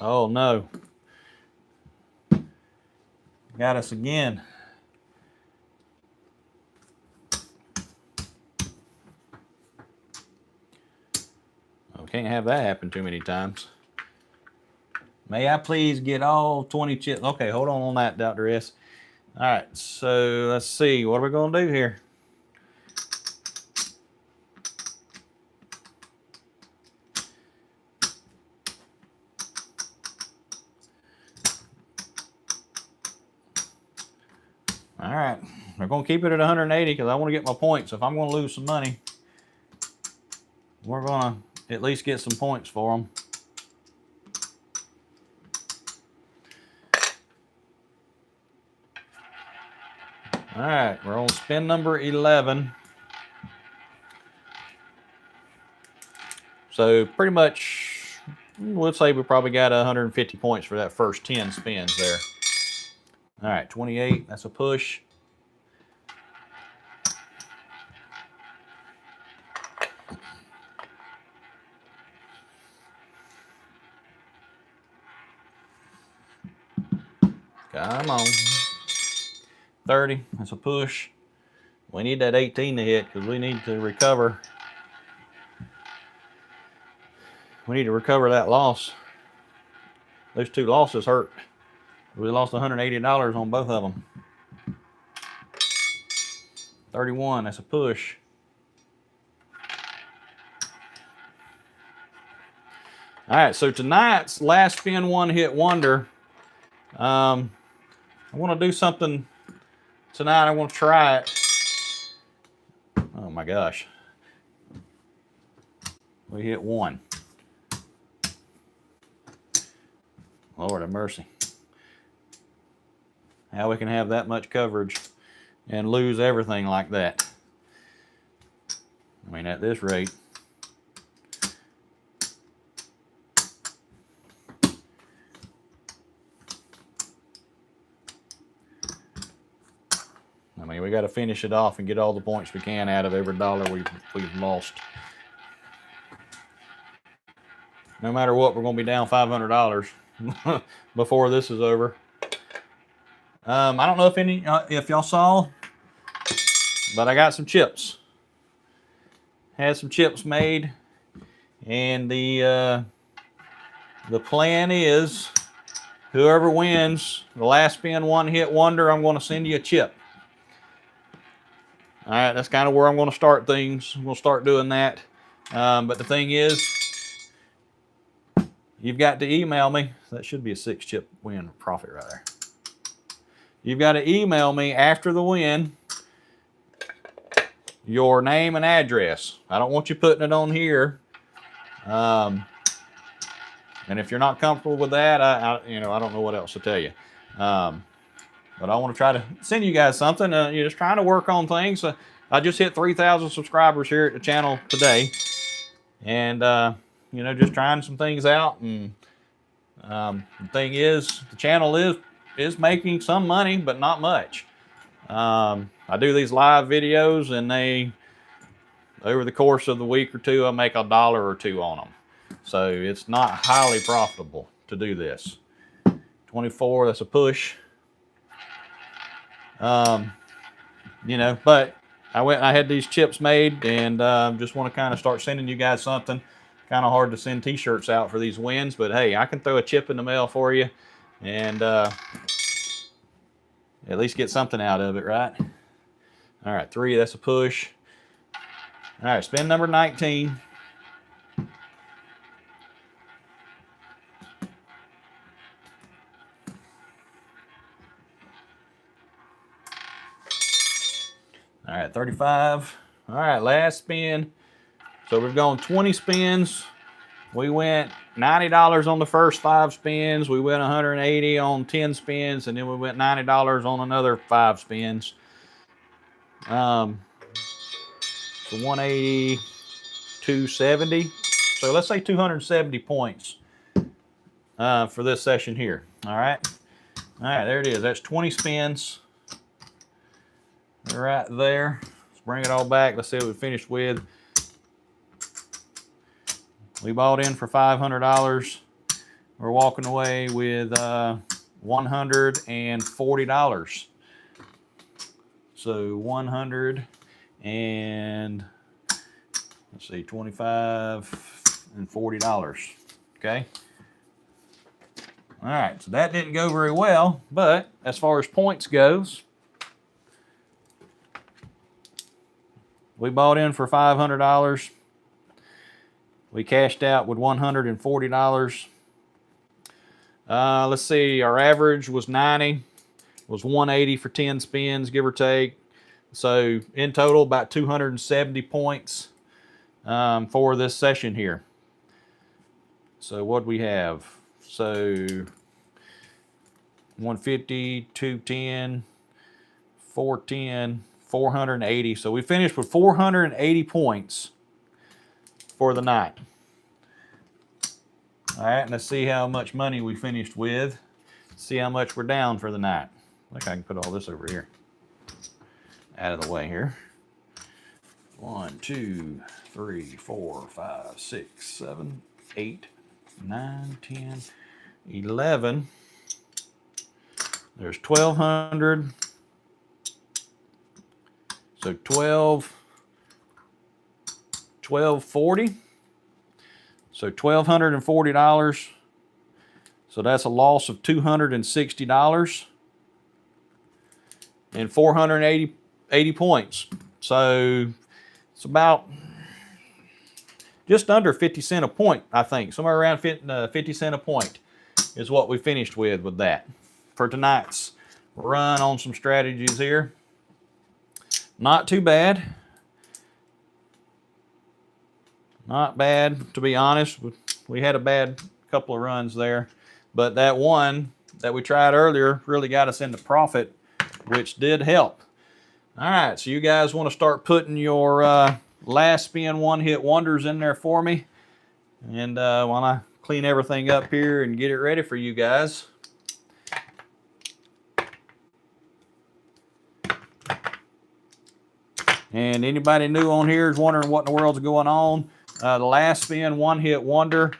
Oh no. Got us again. Oh, can't have that happen too many times. May I please get all 20 chips? Okay, hold on that, Dr. S. All right, so let's see. What are we going to do here? All right, we're going to keep it at 180 because I want to get my points. If I'm going to lose some money, we're going to at least get some points for them. All right, we're on spin number 11. So pretty much, let's say we probably got 150 points for that first 10 spins there. All right, 28, that's a push. Come on. 30, that's a push. We need that 18 to hit because we need to recover. We need to recover that loss. Those 2 losses hurt. We lost $180 on both of them. 31, that's a push. All right, so tonight's last spin one hit wonder. I want to do something tonight. I want to try it. Oh my gosh. We hit 1. Lord have mercy. How we can have that much coverage and lose everything like that. I mean, at this rate. I mean, we got to finish it off and get all the points we can out of every dollar we've lost. No matter what, we're going to be down $500 before this is over. I don't know if y'all saw, but I got some chips. Had some chips made, and the plan is, whoever wins the last spin one hit wonder, I'm going to send you a chip. All right, that's kind of where I'm going to start things. I'm going to start doing that. But the thing is, you've got to email me. That should be a 6 chip win profit right there. You've got to email me after the win your name and address. I don't want you putting it on here. And if you're not comfortable with that, I don't know what else to tell you. but I want to try to send you guys something. You're just trying to work on things. I just hit 3,000 subscribers here at the channel today, and you know, just trying some things out. And the thing is, the channel is making some money, but not much. I do these live videos, and they, over the course of the week or two, I make $1 or $2 on them. So it's not highly profitable to do this. 24, that's a push. You know, but I had these chips made, and just want to kind of start sending you guys something. Kind of hard to send t-shirts out for these wins, but hey, I can throw a chip in the mail for you, and at least get something out of it, right? All right, 3, that's a push. All right, spin number 19. All right, 35. All right, last spin. So we've gone 20 spins. We went $90 on the first 5 spins. We went $180 on 10 spins, and then we went $90 on another 5 spins. So 180, 270. So let's say 270 points for this session here. All right. All right, there it is. That's 20 spins right there. Let's bring it all back. Let's see what we finished with. We bought in for $500. We're walking away with $140. So 100 and let's see, 25 and $40. Okay. All right, so that didn't go very well, but as far as points goes, we bought in for $500. We cashed out with $140. Let's see, our average was 90, was 180 for 10 spins, give or take. So in total, about 270 points for this session here. So what we have? So 150, 210, 410, 480. So we finished with 480 points for the night. All right, let's see how much money we finished with. See how much we're down for the night. I think I can put all this over here. Out of the way here. 1, 2, 3, 4, 5, 6, 7, 8, 9, 10, 11. There's 1,200. So 1240. So $1,240. So that's a loss of $260 and 480 points. So it's about just under 50 cents a point, I think. Somewhere around 50 cents a point is what we finished with that for tonight's run on some strategies here. Not too bad. Not bad, to be honest. We had a bad couple of runs there, but that one that we tried earlier really got us into profit, which did help. All right, so you guys want to start putting your last spin one-hit wonders in there for me, and while I clean everything up here and get it ready for you guys. And anybody new on here is wondering what in the world's going on. The last spin one-hit wonder,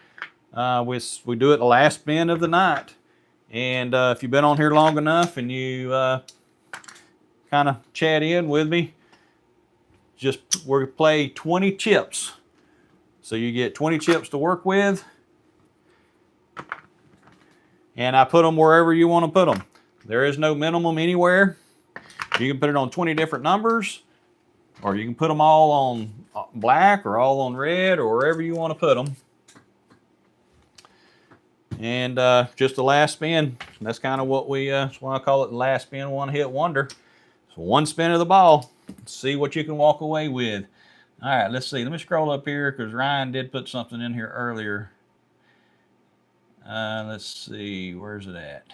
we do it the last spin of the night. And if you've been on here long enough and you kind of chat in with me, we play 20 chips. So you get 20 chips to work with. And I put them wherever you want to put them. There is no minimum anywhere. You can put it on 20 different numbers, or you can put them all on black or all on red or wherever you want to put them. And just the last spin. That's kind of what that's why I call it the last spin one-hit wonder. So one spin of the ball. Let's see what you can walk away with. All right, let's see. Let me scroll up here because Ryan did put something in here earlier. Let's see. Where's it at?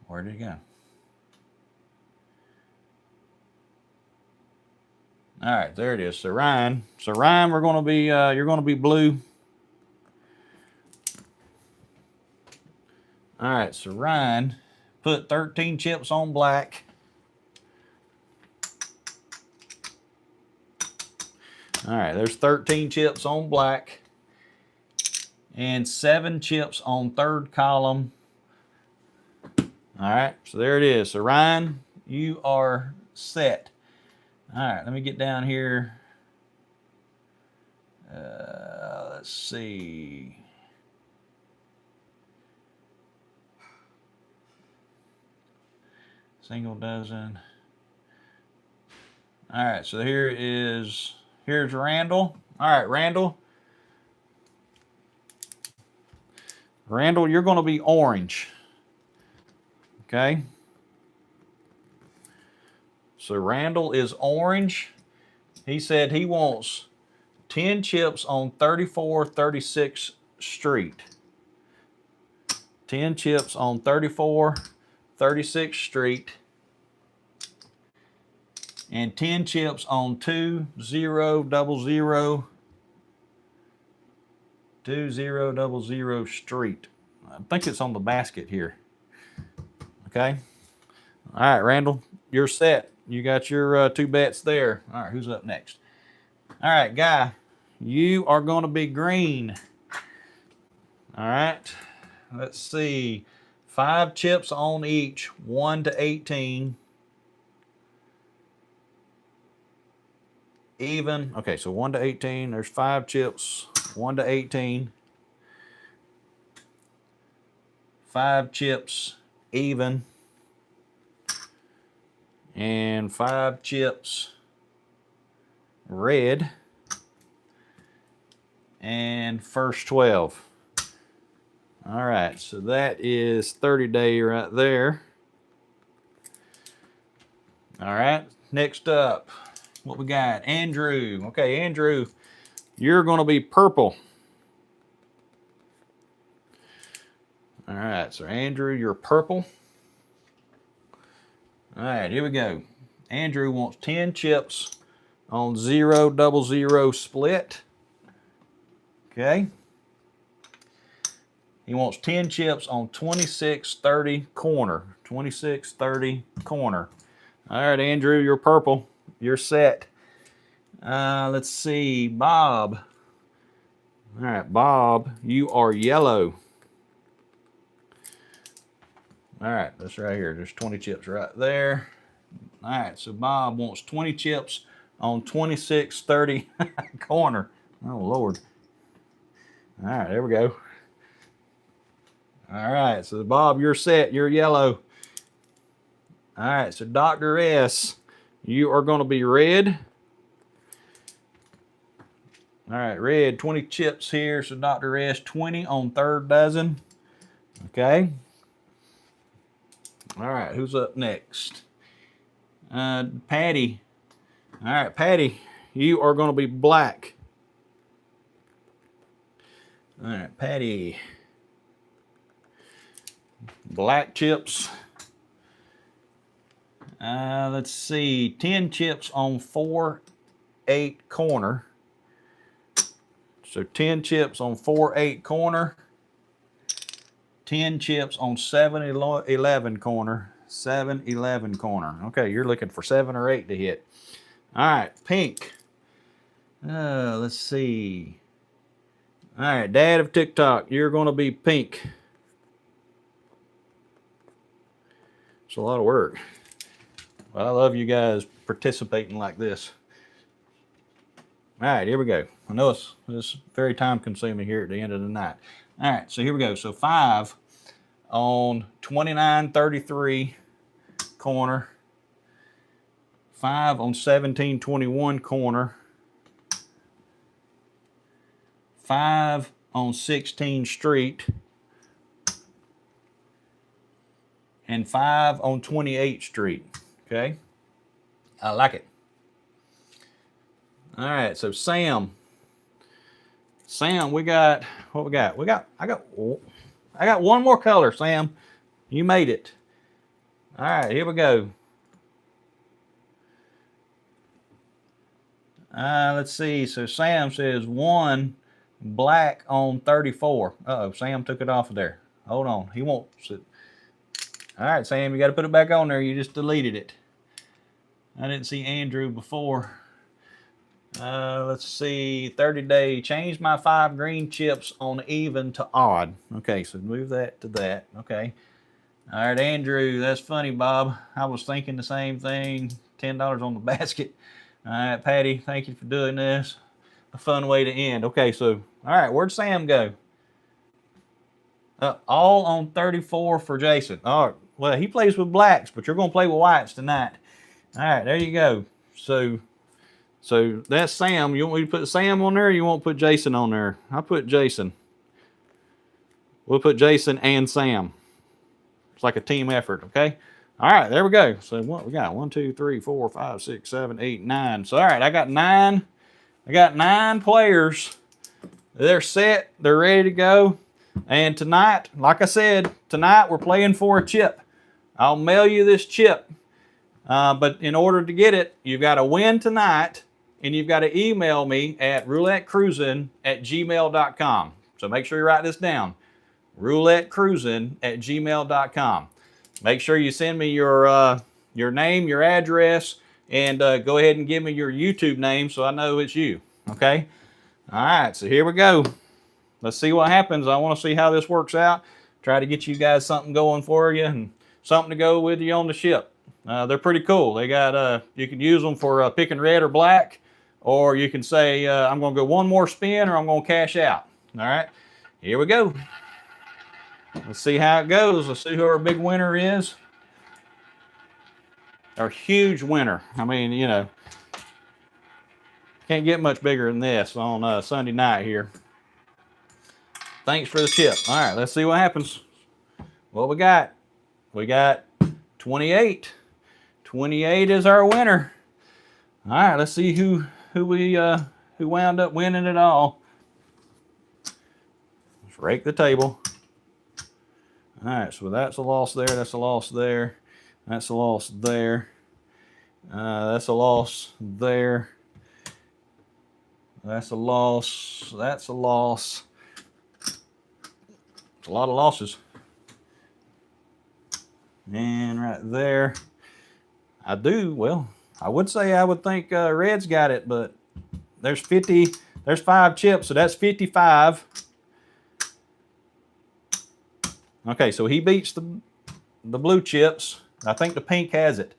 Where did he go? All right, there it is. So Ryan, we're gonna be you're gonna be blue. All right, so Ryan, put 13 chips on black. All right, there's 13 chips on black and 7 chips on third column. All right, so there it is. So Ryan, you are set. All right, let me get down here. Let's see. Single dozen. All right, so here's Randall. All right, Randall. Randall, you're going to be orange. Okay. So Randall is orange. He said he wants 10 chips on 34 36th Street. 10 chips on 34 36th Street. And 10 chips on 2000 Street. I think it's on the basket here. Okay. All right, Randall, you're set. You got your 2 bets there. All right, who's up next? All right, Guy, you are going to be green. All right. Let's see. 5 chips on each, 1 to 18. Even. Okay, so 1 to 18. There's 5 chips, 1 to 18. 5 chips, even. And 5 chips, red. And first 12. All right, so that is 30 day right there. All right, next up, what we got? Andrew. Okay, Andrew, you're going to be purple. All right, so Andrew, you're purple. All right, here we go. Andrew wants 10 chips on 000 split. Okay. He wants 10 chips on 2630 corner. 2630 corner. All right, Andrew, you're purple. You're set. Let's see, Bob. All right, Bob, you are yellow. All right, that's right here. There's 20 chips right there. All right, so Bob wants 20 chips on 2630 corner. Oh, Lord. All right, there we go. All right, so Bob, you're set. You're yellow. All right, so Dr. S, you are going to be red. All right, red, 20 chips here. So Dr. S, 20 on third dozen. Okay. All right, who's up next? Patty. All right, Patty, you are going to be black. All right, Patty. Black chips. Let's see, 10 chips on 4-8 corner. So 10 chips on 4-8 corner. 10 chips on 7-11 corner. 7-11 corner. Okay, you're looking for 7 or 8 to hit. All right, pink. Let's see. All right, Dad of TikTok, you're going to be pink. It's a lot of work. Well, I love you guys participating like this. All right, here we go. I know it's very time consuming here at the end of the night. All right, so here we go. So 5 on 2933 corner. 5 on 1721 corner. 5 on 16 Street. And 5 on 28th Street. Okay, I like it. All right, so Sam. Sam, we got what we got. I got I got one more color, Sam. You made it. All right, here we go. Let's see. So Sam says 1 black on 34. Uh-oh, Sam took it off of there. Hold on. He won't sit. All right, Sam, you got to put it back on there. You just deleted it. I didn't see Andrew before. Let's see. 30-day. Change my 5 green chips on even to odd. Okay, so move that to that. Okay. All right, Andrew. That's funny, Bob. I was thinking the same thing. $10 on the basket. All right, Patty, thank you for doing this. A fun way to end. Okay, so, all right, where'd Sam go? All on 34 for Jason. All right, well, he plays with blacks, but you're going to play with whites tonight. All right, there you go. So that's Sam. You want me to put Sam on there, or you won't put Jason on there? I'll put Jason. We'll put Jason and Sam. It's like a team effort, okay? All right, there we go. So what we got? 1, 2, 3, 4, 5, 6, 7, 8, 9. So all right, I got 9. I got 9 players. They're set. They're ready to go. And tonight, like I said, tonight we're playing for a chip. I'll mail you this chip. But in order to get it, you've got to win tonight, and you've got to email me at roulettecruisin@gmail.com. So make sure you write this down. roulettecruisin@gmail.com. Make sure you send me your name, your address, and go ahead and give me your YouTube name so I know it's you. Okay? All right, so here we go. Let's see what happens. I want to see how this works out. Try to get you guys something going for you and something to go with you on the ship. They're pretty cool. They got you can use them for picking red or black, or you can say I'm going to go one more spin, or I'm going to cash out. All right, here we go. Let's see how it goes. Let's see who our big winner is. Our huge winner. I mean, you know, can't get much bigger than this on Sunday night here. Thanks for the chip. All right, let's see what happens. What we got? We got 28. 28 is our winner. All right, let's see who wound up winning it all. Let's rake the table. All right, so that's a loss there. That's a loss there. That's a loss there. That's a loss there. That's a loss. That's a loss. It's a lot of losses. And right there. I would say I would think Red's got it, but there's 5 chips, so that's 55. Okay, so he beats the blue chips. I think the pink has it.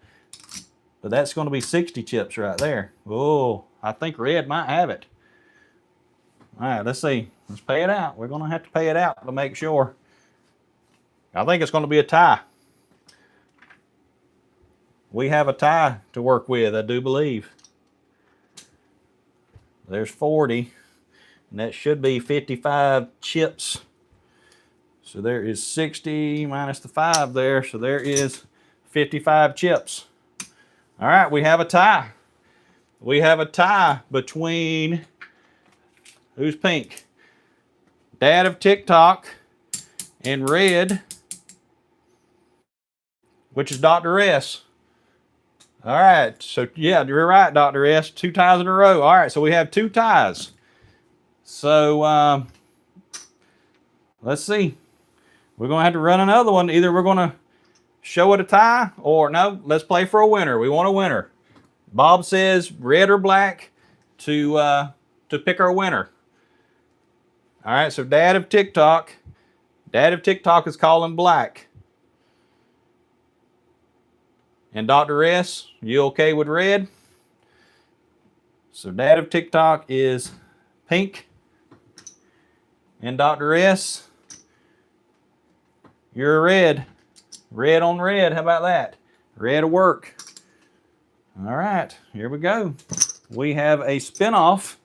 But that's going to be 60 chips right there. Oh, I think Red might have it. All right, let's see. Let's pay it out. We're going to have to pay it out to make sure. I think it's going to be a tie. We have a tie to work with, I do believe. There's 40, and that should be 55 chips. So there is 60 minus the 5 there, so there is 55 chips. All right, we have a tie. We have a tie between, who's pink? Dad of TikTok and Red, which is Dr. S. All right, so yeah, you're right, Dr. S. 2 ties in a row. All right, so we have 2 ties. So let's see. We're going to have to run another one. Either we're going to show it a tie, or no, let's play for a winner. We want a winner. Bob says red or black to pick our winner. All right, so Dad of TikTok is calling black. And Dr. S, you okay with red? So Dad of TikTok is pink. And Dr. S, you're red. Red on red, how about that? Red will work. All right, here we go. We have a spinoff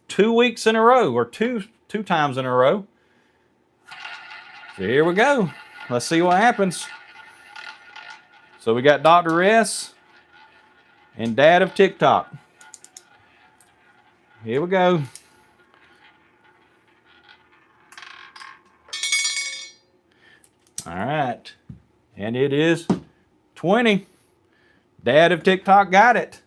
2 weeks in a row, or two times in a row. So here we go. Let's see what happens. So we got Dr. S and Dad of TikTok. Here we go. All right. And it is 20. Dad of TikTok got it.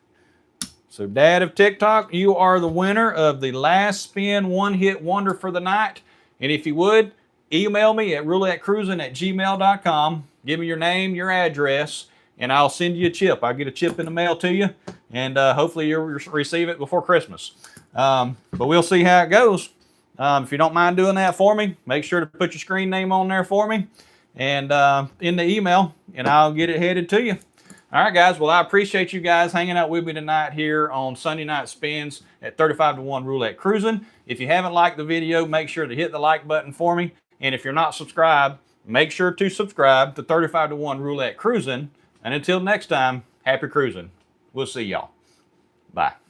So Dad of TikTok, you are the winner of the last spin one-hit wonder for the night. And if you would, email me at roulettecruisin@gmail.com. Give me your name, your address, and I'll send you a chip. I'll get a chip in the mail to you, and hopefully you'll receive it before Christmas. But we'll see how it goes. If you don't mind doing that for me, make sure to put your screen name on there for me and in the email, and I'll get it headed to you. All right, guys. Well, I appreciate you guys hanging out with me tonight here on Sunday Night Spins at 35-1 Roulette Cruisin. If you haven't liked the video, make sure to hit the like button for me. And if you're not subscribed, make sure to subscribe to 35-1 Roulette Cruisin. And until next time, happy cruising. We'll see y'all. Bye.